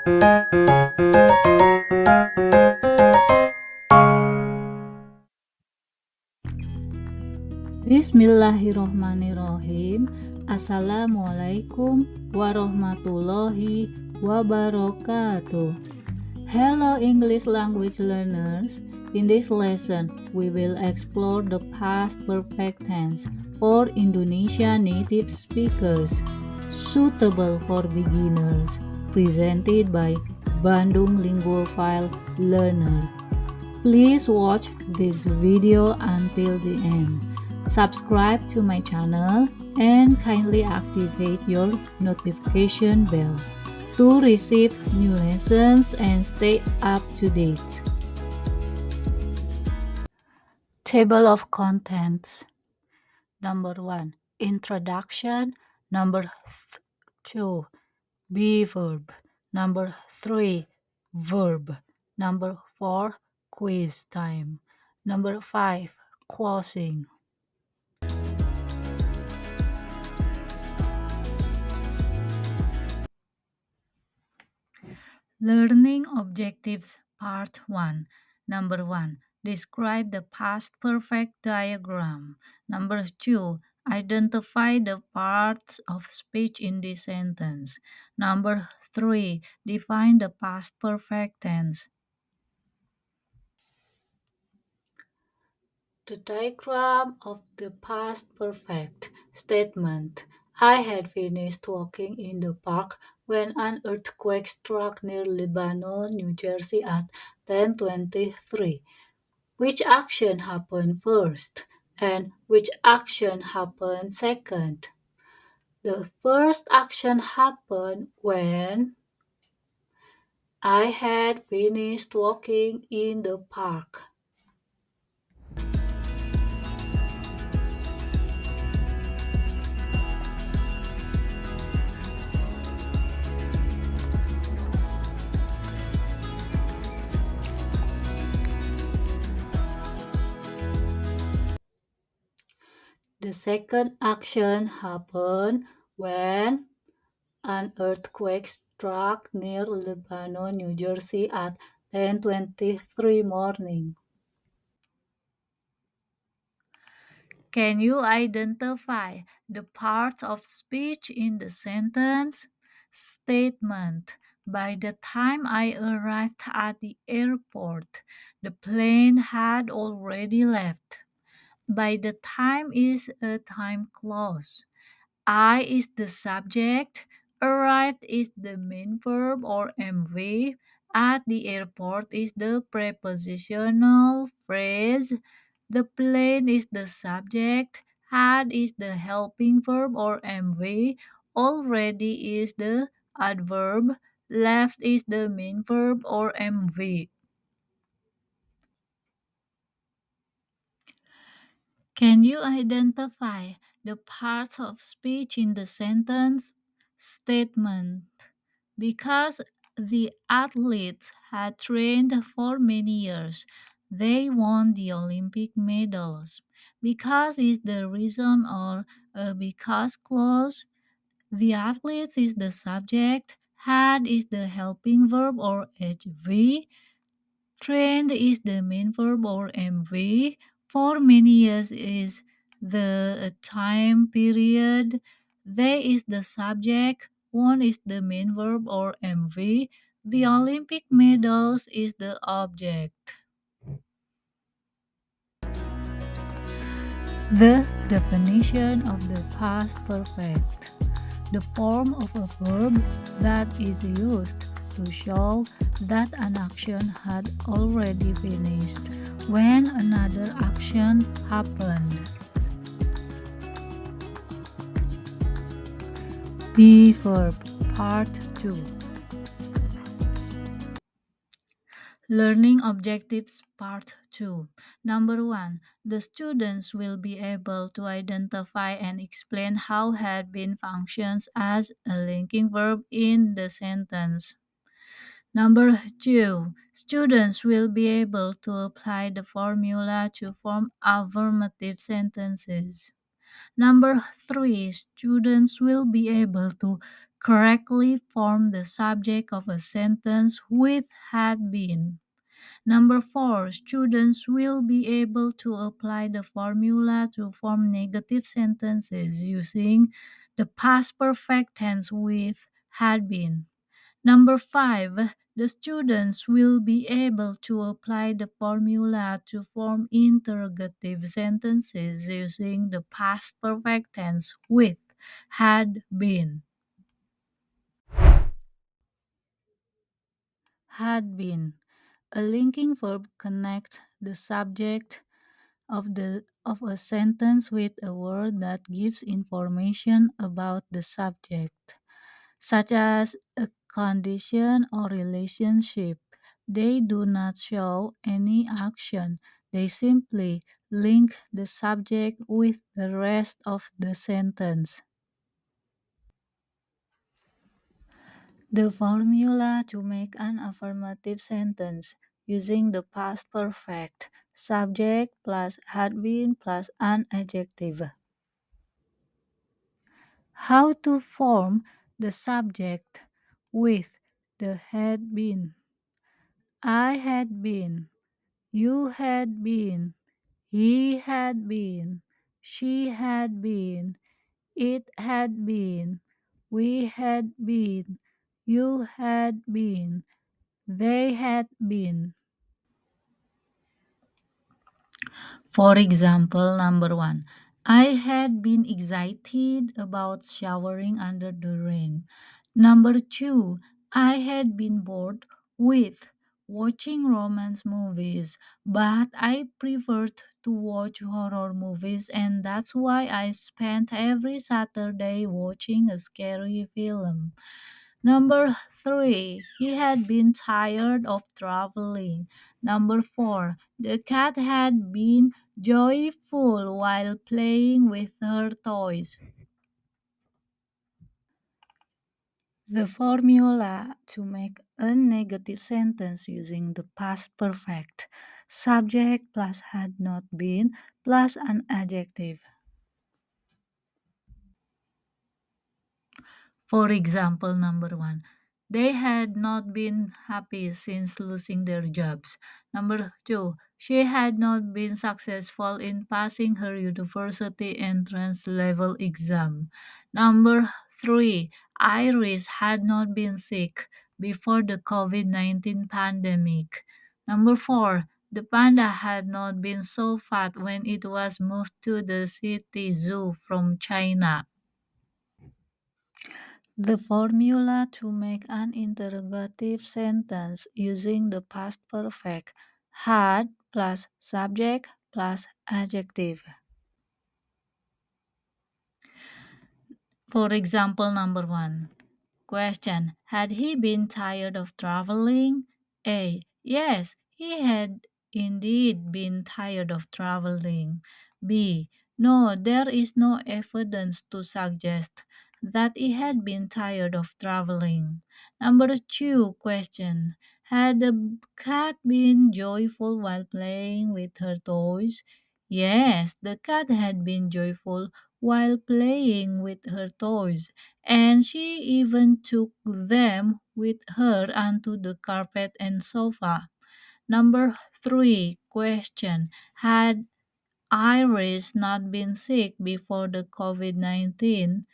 Bismillahirrohmanirrohim. Assalamualaikum warahmatullahi wabarakatuh. Hello English language learners. In this lesson, we will explore the past perfect tense for Indonesian native speakers, suitable for beginners, presented by Bandung Linguophile Learner. Please watch this video until the end. Subscribe to my channel and kindly activate your notification bell to receive new lessons and stay up to date. Table of contents. Number 1, introduction. Number 2, be verb. Number 3, verb. Number 4, quiz time. Number 5, closing. Learning objectives part 1. Number 1. Describe the past perfect diagram. Number 2. Identify the parts of speech in this sentence. Number 3. Define the past perfect tense. The diagram of the past perfect statement. I had finished walking in the park when an earthquake struck near Lebanon, New Jersey at 10:23. Which action happened first and which action happened second? The first action happened when I had finished walking in the park. The second action happened when an earthquake struck near Lebanon, New Jersey at 10:23 morning. Can you identify the parts of speech in the sentence? Statement. By the time I arrived at the airport, the plane had already left. By the time is a time clause. I is the subject, arrived is the main verb or MV, at the airport is the prepositional phrase, the plane is the subject, had is the helping verb or MV, already is the adverb, left is the main verb or MV. Can you identify the parts of speech in the sentence? Statement. Because the athletes had trained for many years, they won the Olympic medals. Because is the reason or a because clause. The athletes is the subject, had is the helping verb or HV, trained is the main verb or MV. For many years is the time period. They is the subject. One is the main verb or MV. The Olympic medals is the object. The definition of the past perfect. The form of a verb that is used to show that an action had already finished when another action happened. Be verb part 2. Learning objectives part 2. Number 1. The students will be able to identify and explain how had been functions as a linking verb in the sentence. Number 2. Students will be able to apply the formula to form affirmative sentences. Number 3. Students will be able to correctly form the subject of a sentence with had been. Number four, students will be able to apply the formula to form negative sentences using the past perfect tense with had been. Number five, the students will be able to apply the formula to form interrogative sentences using the past perfect tense with had been. Had been. A linking verb connects the subject of a sentence with a word that gives information about the subject, such as a condition or relationship. They do not show any action. They simply link the subject with the rest of the sentence. The formula to make an affirmative sentence using the past perfect subject plus had been plus an adjective. How to form the subject with the had been. I had been, you had been, he had been, she had been, it had been, we had been, you had been, they had been. For example, number one, I had been excited about showering under the rain. Number two, I had been bored with watching romance movies, but I preferred to watch horror movies, and that's why I spent every Saturday watching a scary film. Number three, he had been tired of traveling. Number four, the cat had been joyful while playing with her toys. The formula to make a negative sentence using the past perfect subject plus had not been plus an adjective. For example, number one, they had not been happy since losing their jobs. Number two, she had not been successful in passing her university entrance level exam. Number three, Iris had not been sick before the COVID 19 pandemic. Number four, the panda had not been so fat when it was moved to the city zoo from China. The formula to make an interrogative sentence using the past perfect had plus subject plus adjective. For example, number one. Question: had he been tired of traveling? A. Yes, he had indeed been tired of traveling. B. No, there is no evidence to suggest that he had been tired of traveling. Number two question: had the cat been joyful while playing with her toys? Yes, the cat had been joyful while playing with her toys, and she even took them with her onto the carpet and sofa. Number three question: had Iris not been sick before the COVID 19?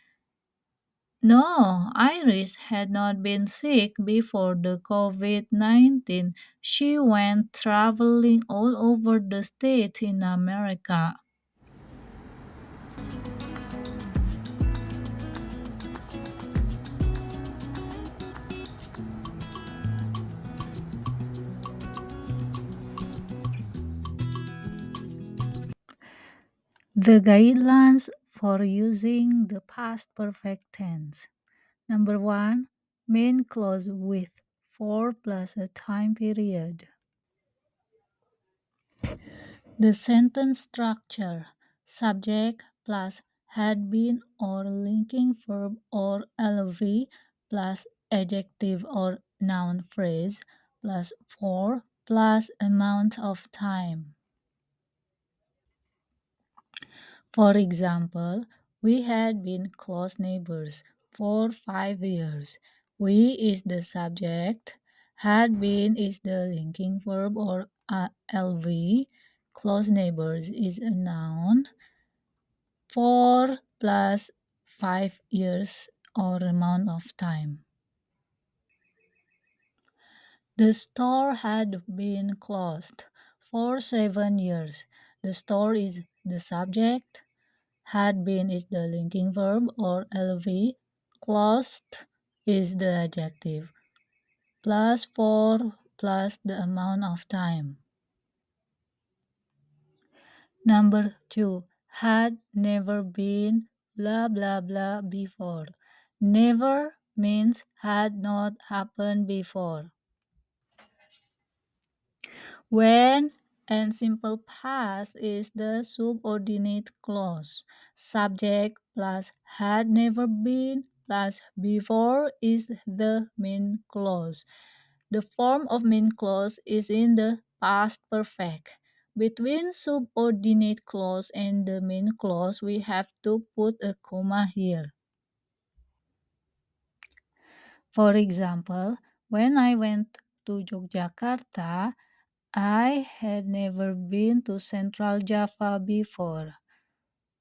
No, Iris had not been sick before the COVID 19. She went traveling all over the states in America. The guidelines for using the past perfect tense. Number one, main clause with for plus a time period. The sentence structure: subject plus had been or linking verb or LV plus adjective or noun phrase plus for plus amount of time. For example, we had been close neighbors. for 5 years. We is the subject. Had been is the linking verb or LV. Close neighbors is a noun. 4 plus 5 years or amount of time. The store had been closed for 7 years. The store is the subject. Had been is the linking verb or LV. Closed is the adjective. Plus 4 plus the amount of time. Number 2. Had never been blah blah blah before. Never means had not happened before. When and simple past is the subordinate clause. Subject plus had never been plus before is the main clause. The form of main clause is in the past perfect. Between subordinate clause and the main clause, we have to put a comma here. For example, when I went to Yogyakarta, I had never been to Central Java before.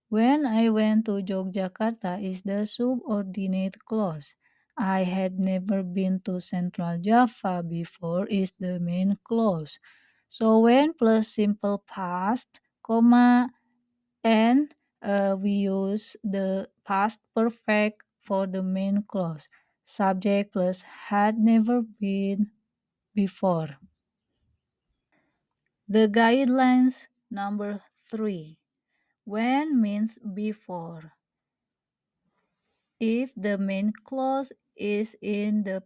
When I went to Yogyakarta is the subordinate clause. I had never been to Central Java before is the main clause. So when plus simple past, comma, and we use the past perfect for the main clause. Subject plus had never been before. The guidelines number 3. When means before. If the main clause is in the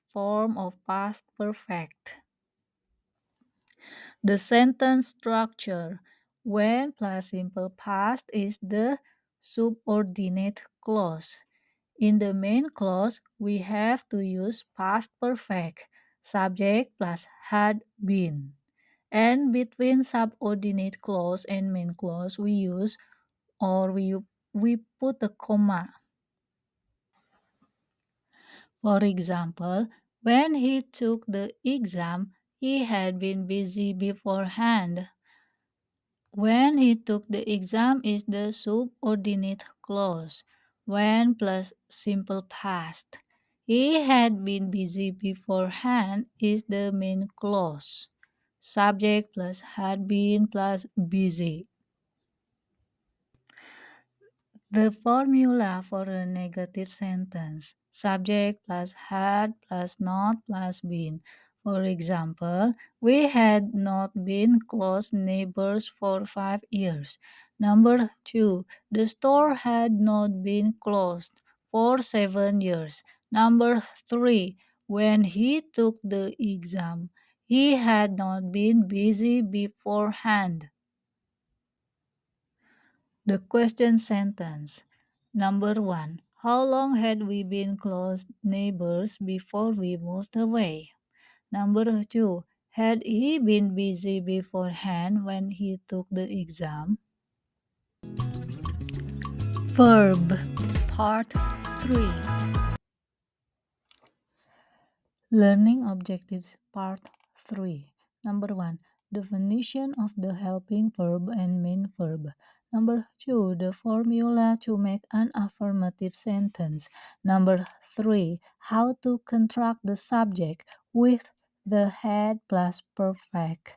form of past perfect. The sentence structure. When plus simple past is the subordinate clause. In the main clause, we have to use past perfect, subject plus had been. And between subordinate clause and main clause, we use or we put a comma. For example, when he took the exam, he had been busy beforehand. When he took the exam is the subordinate clause. When plus simple past. He had been busy beforehand is the main clause. Subject plus had been plus busy. The formula for a negative sentence. Subject plus had plus not plus been. For example, we had not been close neighbors for 5 years. Number 2, the store had not been closed for 7 years. Number 3, when he took the exam, he had not been busy beforehand. The question sentence. Number 1. How long had we been close neighbors before we moved away? Number 2. Had he been busy beforehand when he took the exam? Verb Part 3. Learning Objectives Part 3. Number 1. Definition of the helping verb and main verb. Number 2. The formula to make an affirmative sentence. Number 3. How to contract the subject with the had plus perfect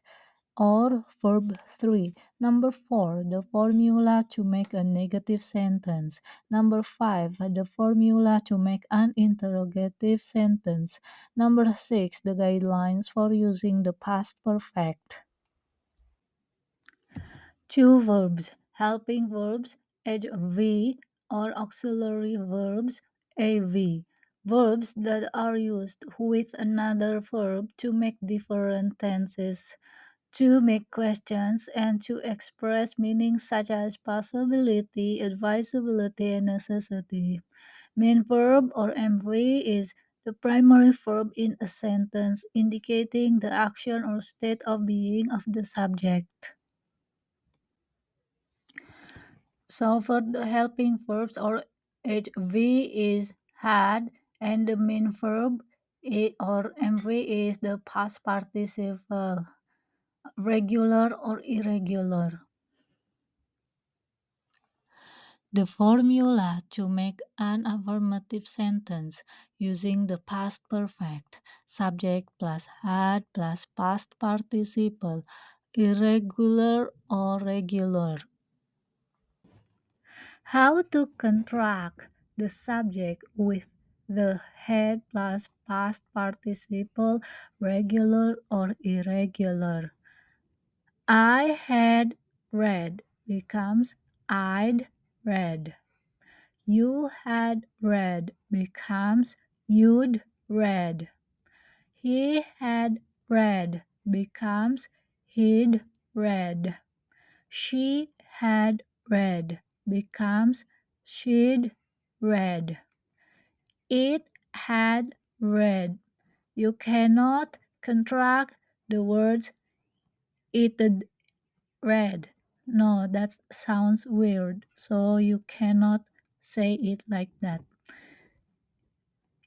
or verb 3. Number 4, the formula to make a negative sentence. Number 5, the formula to make an interrogative sentence. Number 6, the guidelines for using the past perfect. Two verbs, helping verbs, HV, or auxiliary verbs, AV. Verbs that are used with another verb to make different tenses, to make questions, and to express meanings such as possibility, advisability, and necessity. Main verb or MV is the primary verb in a sentence indicating the action or state of being of the subject. So for the helping verbs or HV is had, and the main verb or MV is the past participle, regular or irregular. The formula to make an affirmative sentence using the past perfect, subject plus had plus past participle, irregular or regular. How to contract the subject with the had plus past participle, regular or irregular. I had read becomes I'd read. You had read becomes you'd read. He had read becomes he'd read. She had read becomes she'd read. It had read. You cannot contract the words it'd read. No, that sounds weird. So you cannot say it like that.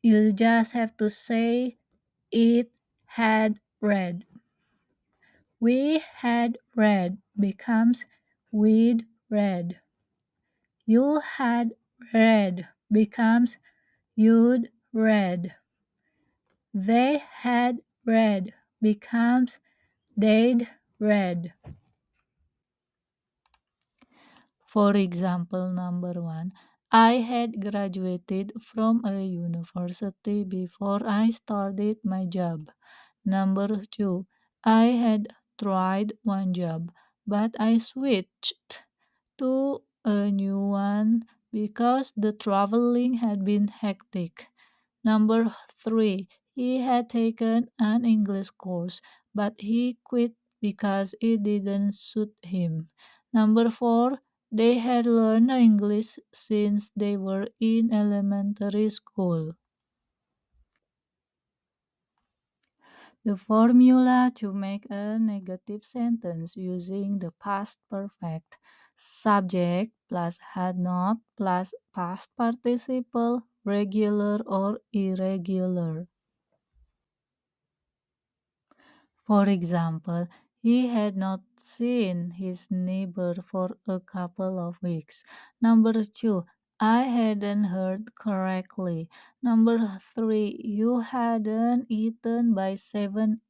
You just have to say it had read. We had read becomes we'd read. You had read becomes you'd read. They had read becomes they'd read. For example, number one, I had graduated from a university before I started my job. Number two, I had tried one job, but I switched to a new one because the traveling had been hectic. Number three, he had taken an English course, but he quit because it didn't suit him. Number four, they had learned English since they were in elementary school. The formula to make a negative sentence using the past perfect, subject plus had not plus past participle, regular or irregular. For example, he had not seen his neighbor for a couple of weeks. Number two, I hadn't heard correctly. Number three, you hadn't eaten by 7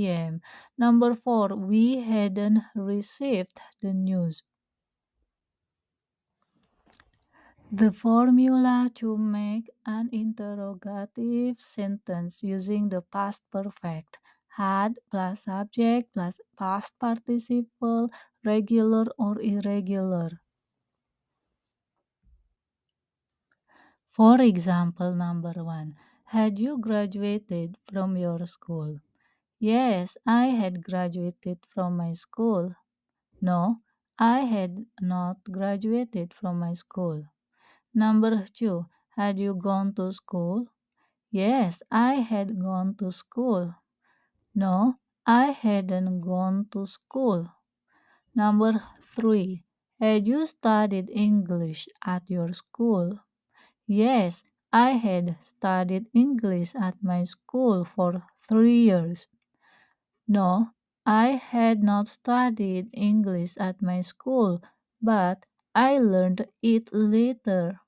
p.m. Number four, we hadn't received the news. The formula to make an interrogative sentence using the past perfect, had plus subject plus past participle, regular or irregular. For example, number one, had you graduated from your school? Yes, I had graduated from my school. No, I had not graduated from my school. Number two, had you gone to school? Yes, I had gone to school. No, I hadn't gone to school. Number three, had you studied English at your school? Yes, I had studied English at my school for 3 years. No, I had not studied English at my school, but I learned it later.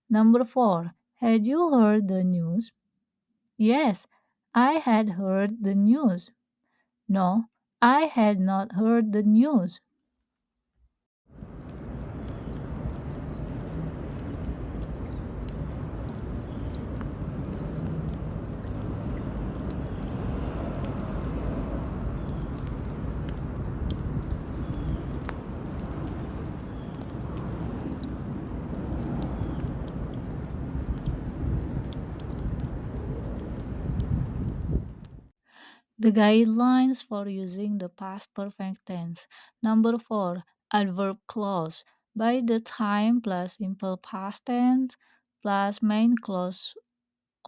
Number four, had you heard the news? Yes, I had heard the news. No, I had not heard the news. The guidelines for using the past perfect tense. Number four, adverb clause. By the time plus simple past tense plus main clause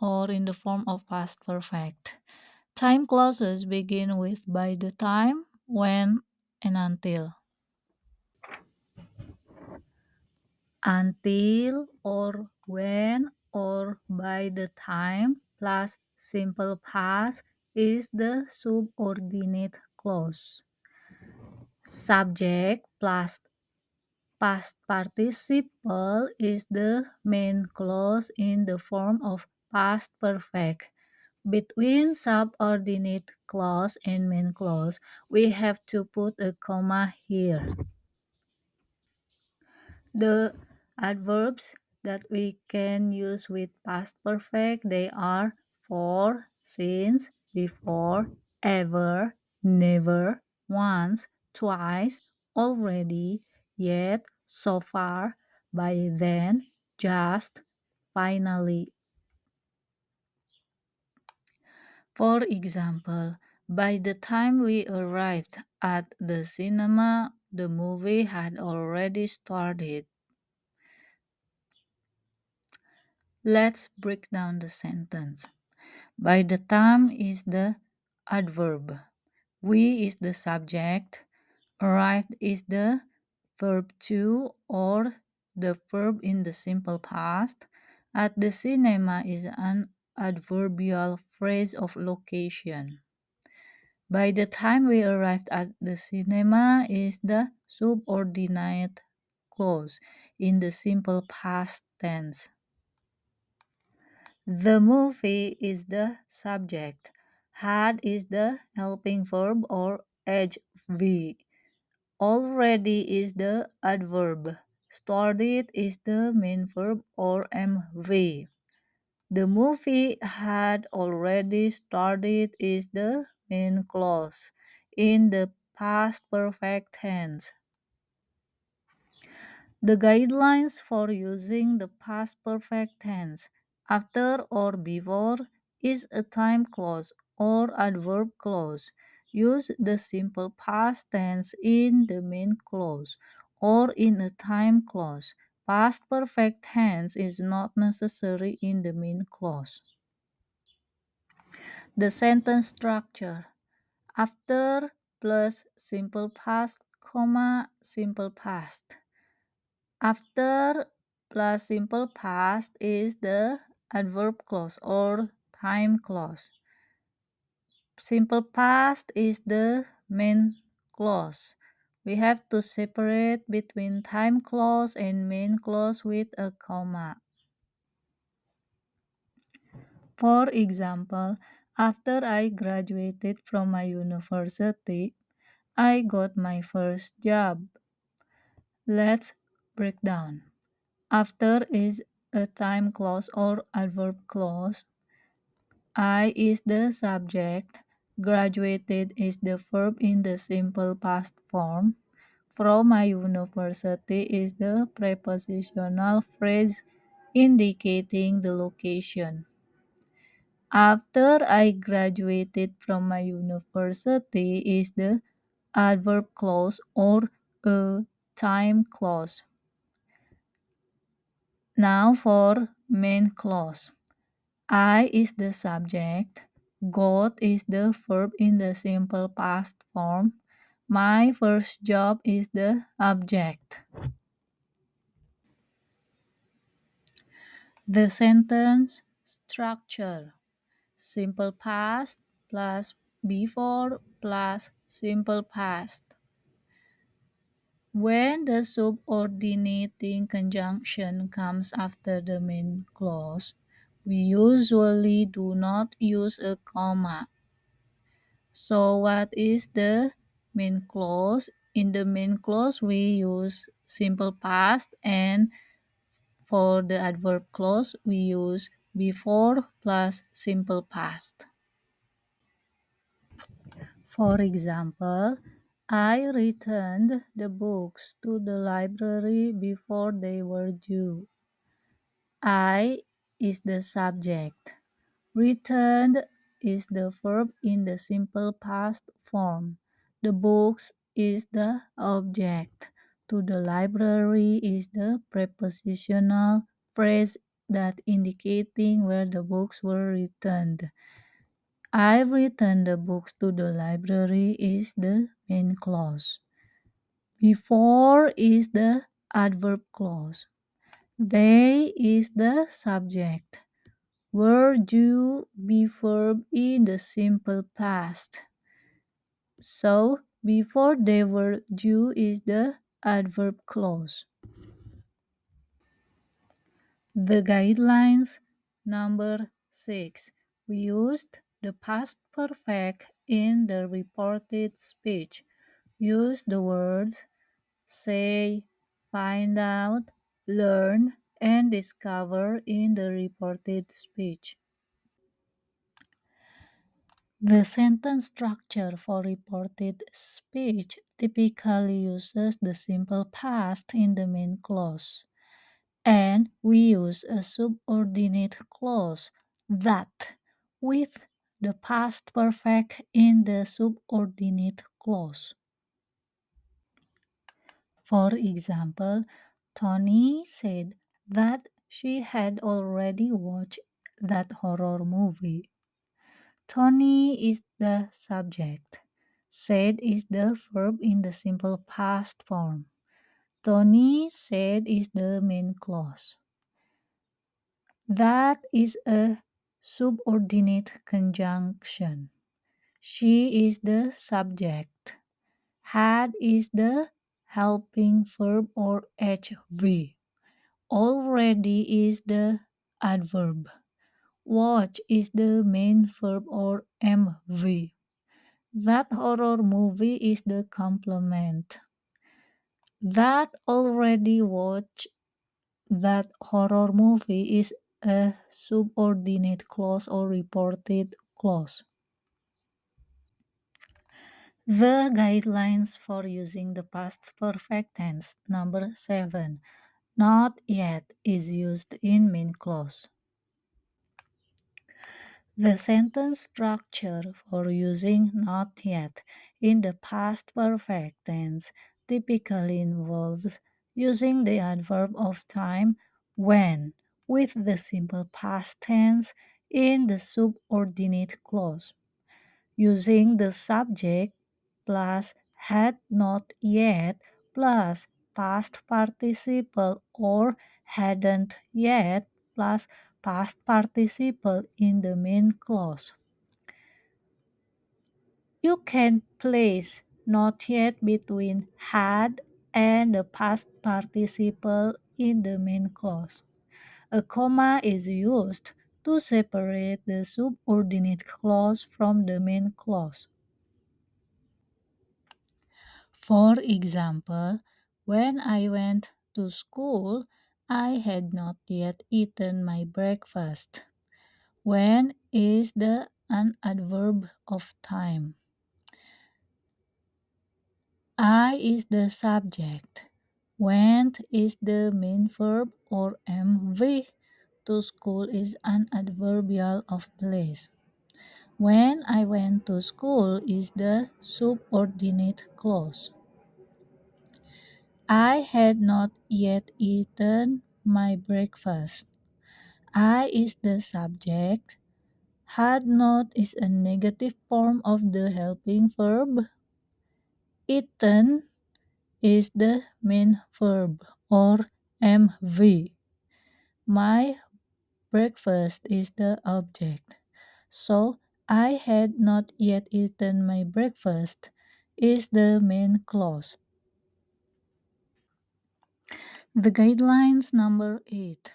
or in the form of past perfect. Time clauses begin with by the time, when, and until. Until or when or by the time plus simple past is the subordinate clause. Subject plus past participle is the main clause in the form of past perfect. Between subordinate clause and main clause, we have to put a comma here. The adverbs that we can use with past perfect, they are for, since, before, ever, never, once, twice, already, yet, so far, by then, just, finally. For example, by the time we arrived at the cinema, the movie had already started. Let's break down the sentence. By the time is the adverb. We is the subject. Arrived is the verb to or the verb in the simple past. At the cinema is an adverbial phrase of location. By the time we arrived at the cinema is the subordinate clause in the simple past tense. The movie is the subject. Had is the helping verb or adjective. Already is the adverb. Started is the main verb or MV. The movie had already started is the main clause in the past perfect tense. The guidelines for using the past perfect tense after or before is a time clause or adverb clause. Use the simple past tense in the main clause or in a time clause. Past perfect tense is not necessary in the main clause. The sentence structure. After plus simple past, comma, simple past. After plus simple past is the adverb clause or time clause. Simple past is the main clause. We have to separate between time clause and main clause with a comma. For example, after I graduated from my university, I got my first job. Let's break down. After is a time clause or adverb clause. I is the subject. Graduated is the verb in the simple past form. From my university is the prepositional phrase indicating the location. After I graduated from my university is the adverb clause or a time clause. Now for main clause. I is the subject. Got is the verb in the simple past form. My first job is the object. The sentence structure. Simple past plus before plus simple past. When the subordinating conjunction comes after the main clause, we usually do not use a comma. So what is the main clause? In the main clause, we use simple past, and for the adverb clause, we use before plus simple past. For example, I returned the books to the library before they were due. I is the subject. Returned is the verb in the simple past form. The books is the object. To the library is the prepositional phrase that indicating where the books were returned. I returned the books to the library is the main clause. Before is the adverb clause. They is the subject. Were due be verb in the simple past. So before they were due is the adverb clause. The guidelines number 6. We used the past perfect in the reported speech. Use the words say, find out, learn, and discover in the reported speech. The sentence structure for reported speech typically uses the simple past in the main clause, and we use a subordinate clause that with the past perfect in the subordinate clause. For example, Tony said that she had already watched that horror movie. Tony is the subject. Said is the verb in the simple past form. Tony said is the main clause. That is a subordinate conjunction. She is the subject. Had is the helping verb or HV. Already is the adverb. Watch is the main verb or MV. That horror movie is the complement. That already watched that horror movie is a subordinate clause or reported clause. The guidelines for using the past perfect tense number 7. Not yet is used in main clause. The sentence structure for using not yet in the past perfect tense typically involves using the adverb of time when with the simple past tense in the subordinate clause, using the subject plus had not yet plus past participle or hadn't yet plus past participle in the main clause. You can place not yet between had and the past participle in the main clause. A comma is used to separate the subordinate clause from the main clause. For example, when I went to school, I had not yet eaten my breakfast. When is the an adverb of time. I is the subject. Went is the main verb or MV. To school is an adverbial of place. When I went to school is the subordinate clause. I had not yet eaten my breakfast. I is the subject. Had not is a negative form of the helping verb. Eaten is the main verb or MV. My breakfast is the object. So I had not yet eaten my breakfast is the main clause. The guidelines number 8.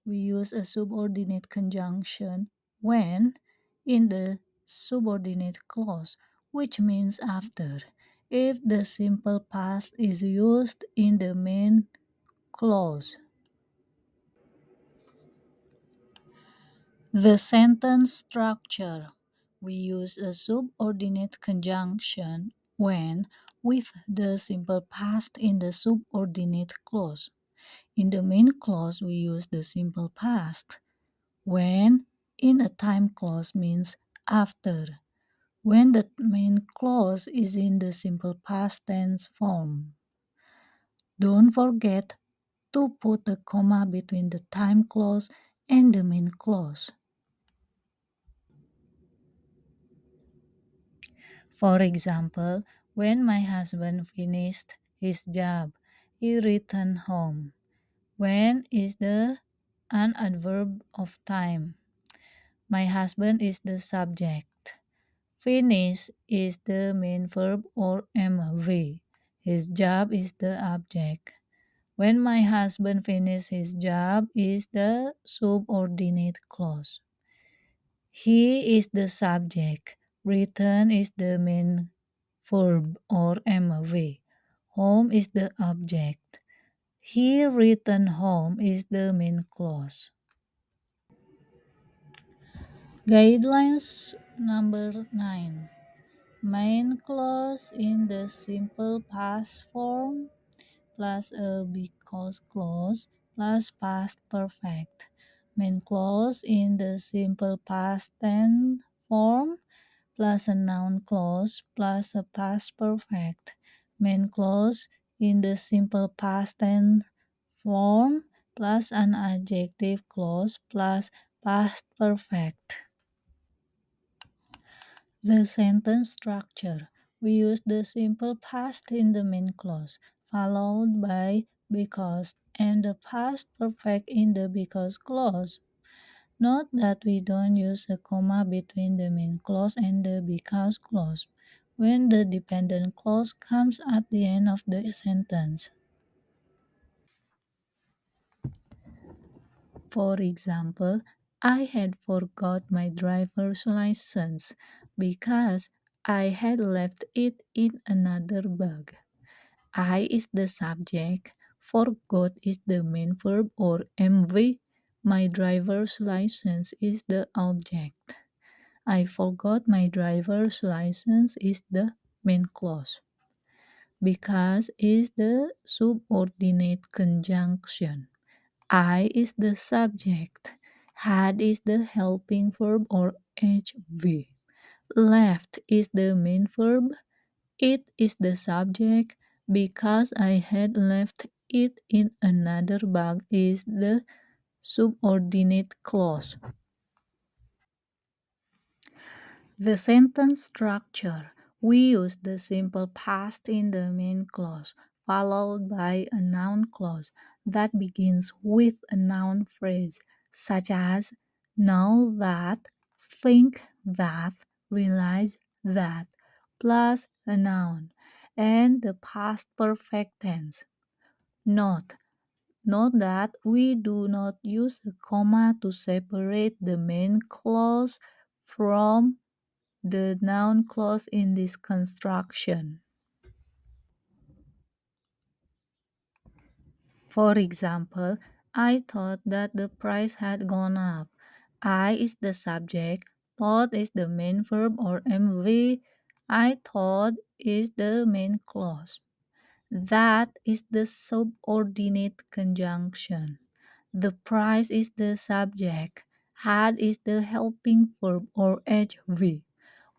We use a subordinate conjunction when in the subordinate clause, which means after, if the simple past is used in the main clause. The sentence structure. We use a subordinate conjunction when with the simple past in the subordinate clause. In the main clause, we use the simple past. When in a time clause means after. When the main clause is in the simple past tense form. Don't forget to put a comma between the time clause and the main clause. For example, when my husband finished his job, he returned home. When is the an adverb of time. My husband is the subject. Finish is the main verb or MV. His job is the object. When my husband finishes his job is the subordinate clause. He is the subject. Return is the main verb or MV. Home is the object. He returned home is the main clause. Guidelines number 9. Main clause in the simple past form plus a because clause plus past perfect. Main clause in the simple past tense form plus a noun clause plus a past perfect. Main clause in the simple past tense form plus an adjective clause plus past perfect. The sentence structure. We use the simple past in the main clause, followed by because and the past perfect in the because clause. Note that we don't use a comma between the main clause and the because clause when the dependent clause comes at the end of the sentence. For example, I had forgot my driver's license because I had left it in another bag. I is the subject, forgot is the main verb or MV, my driver's license is the object. I forgot my driver's license is the main clause. Because is the subordinate conjunction. I is the subject. Had is the helping verb or HV. Left is the main verb. It is the subject. Because I had left it in another bag is the subordinate clause. The sentence structure. We use the simple past in the main clause, followed by a noun clause that begins with a noun phrase, such as know that, think that, realize that, plus a noun, and the past perfect tense. Note Note that we do not use a comma to separate the main clause from the noun clause in this construction. For example, I thought that the price had gone up. I is the subject, thought is the main verb or MV, I thought is the main clause. That is the subordinate conjunction. The price is the subject. Had is the helping verb or HV.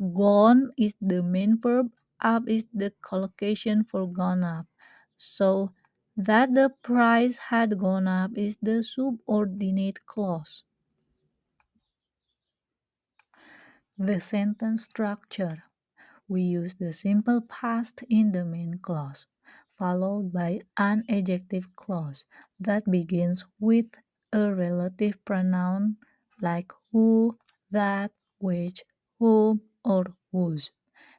Gone is the main verb, up is the collocation for gone up. So that the price had gone up is the subordinate clause. The sentence structure. We use the simple past in the main clause, followed by an adjective clause that begins with a relative pronoun like who, that, which, whom, or whose,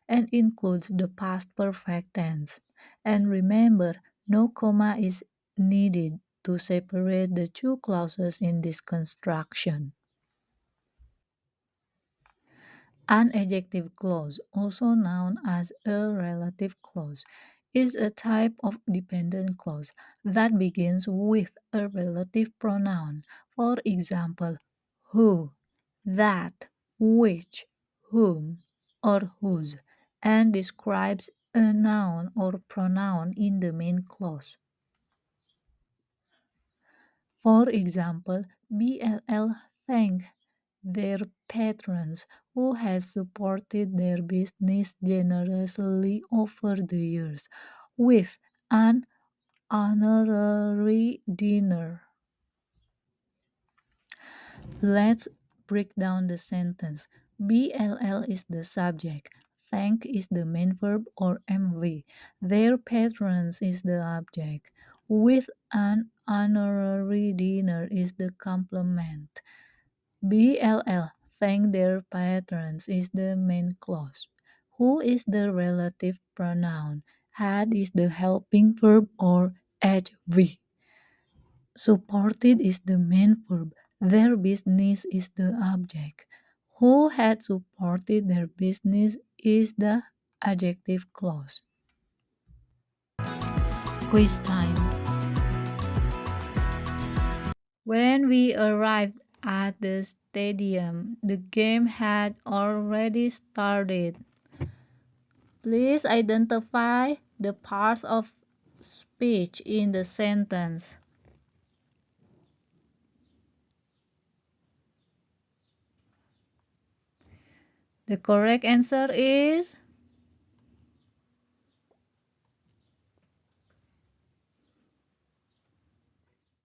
and includes the past perfect tense. And remember, no comma is needed to separate the two clauses in this construction. An adjective clause, also known as a relative clause, is a type of dependent clause that begins with a relative pronoun. For example, who, that, which, whom, or whose, and describes a noun or pronoun in the main clause. For example, BLL thank their patrons who have supported their business generously over the years with an honorary dinner. Let's break down the sentence. BLL is the subject. Thank is the main verb or MV. Their patrons is the object. With an honorary dinner is the complement. BLL, thank their patrons is the main clause. Who is the relative pronoun? Had is the helping verb or HV. Supported is the main verb. Their business is the object. Who had supported their business is the adjective clause. Quiz time. When we arrived at the stadium, the game had already started. Please identify the parts of speech in the sentence. The correct answer is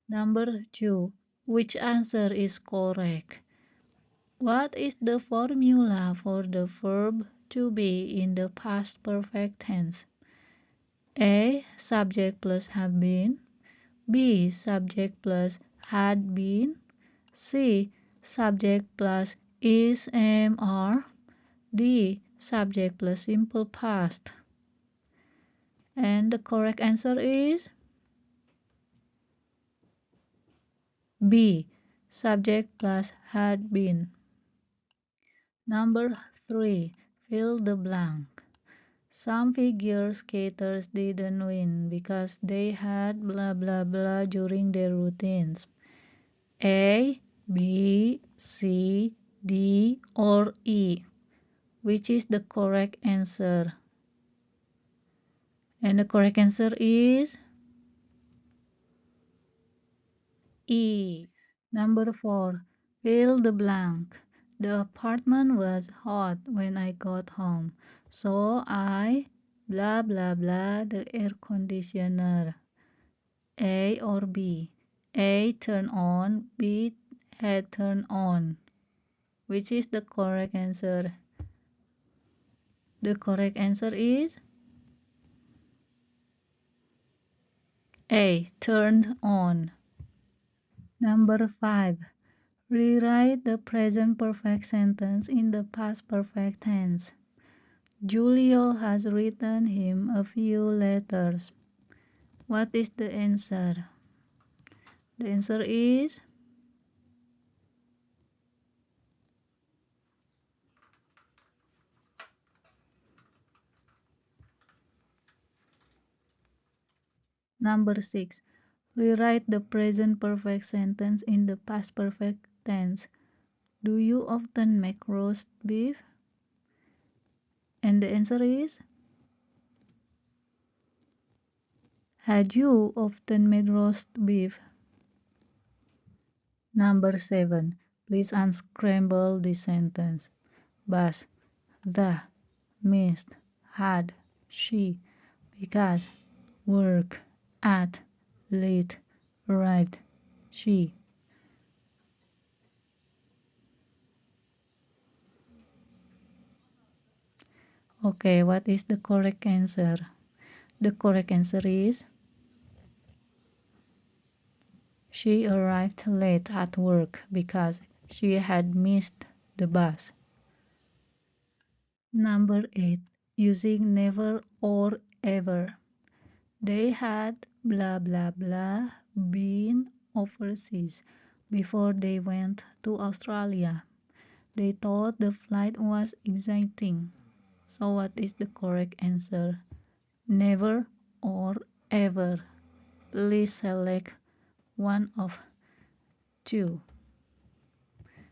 number 2. Which answer is correct? What is the formula for the verb to be in the past perfect tense? A. Subject plus have been. B. Subject plus had been. C. Subject plus is, am, are. D. Subject plus simple past. And the correct answer is B. Subject plus had been. Number 3. Fill the blank. Some figure skaters didn't win because they had blah blah blah during their routines. A, B, C, D, or E. Which is the correct answer? And the correct answer is E. Number 4. Fill the blank. The apartment was hot when I got home, so I blah blah blah the air conditioner. A or B? A turn on, B had turn on. Which is the correct answer? The correct answer is A, turned on. Number 5. Rewrite the present perfect sentence in the past perfect tense. Julio has written him a few letters. What is the answer? The answer is number 6. Rewrite the present perfect sentence in the past perfect tense. Do you often make roast beef? And the answer is had you often made roast beef? Number 7. Please unscramble this sentence. Bus, the, missed, had, she, because, work, at, late, arrived, she. Okay, what is the correct answer? The correct answer is she arrived late at work because she had missed the bus. Number 8. Using never or ever. They had blah blah blah been overseas before they went to Australia. They thought the flight was exciting. So what is the correct answer? Never or ever. Please select one of two.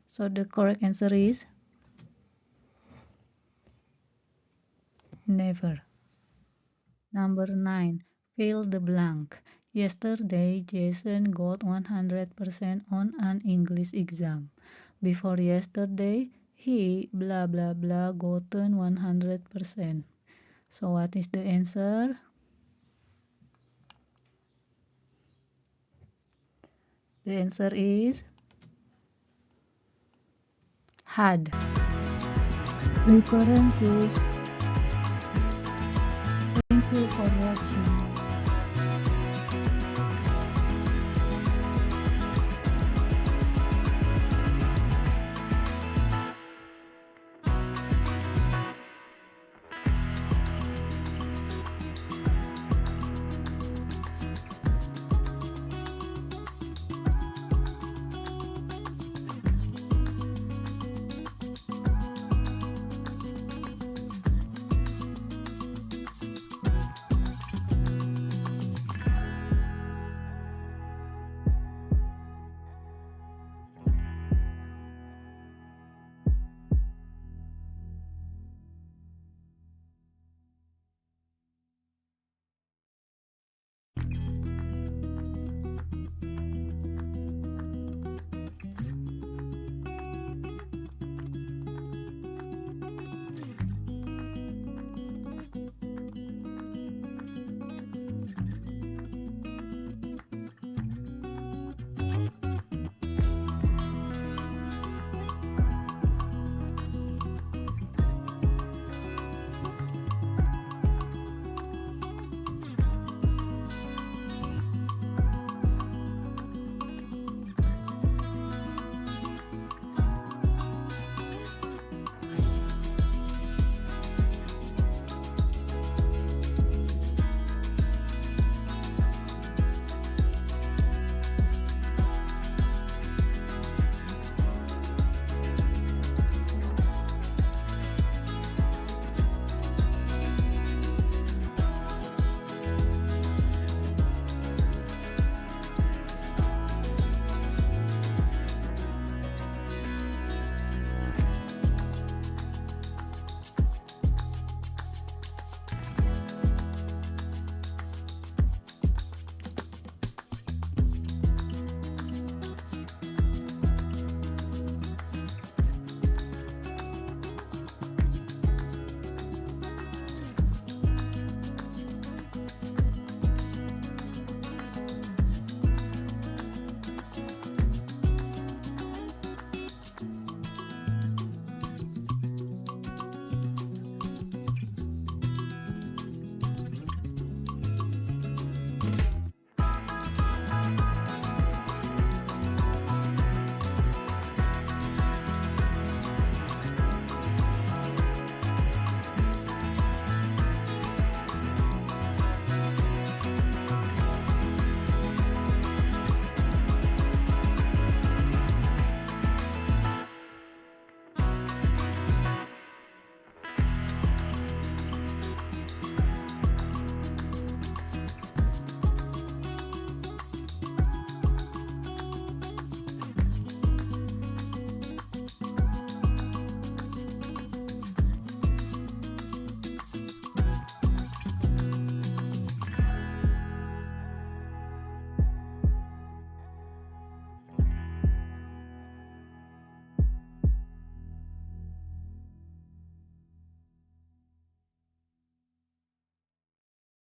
So the correct answer is never. Number 9. Fill the blank. Yesterday, Jason got 100% on an English exam. Before yesterday, he blah blah blah gotten 100%. So what is the answer? The answer is had. References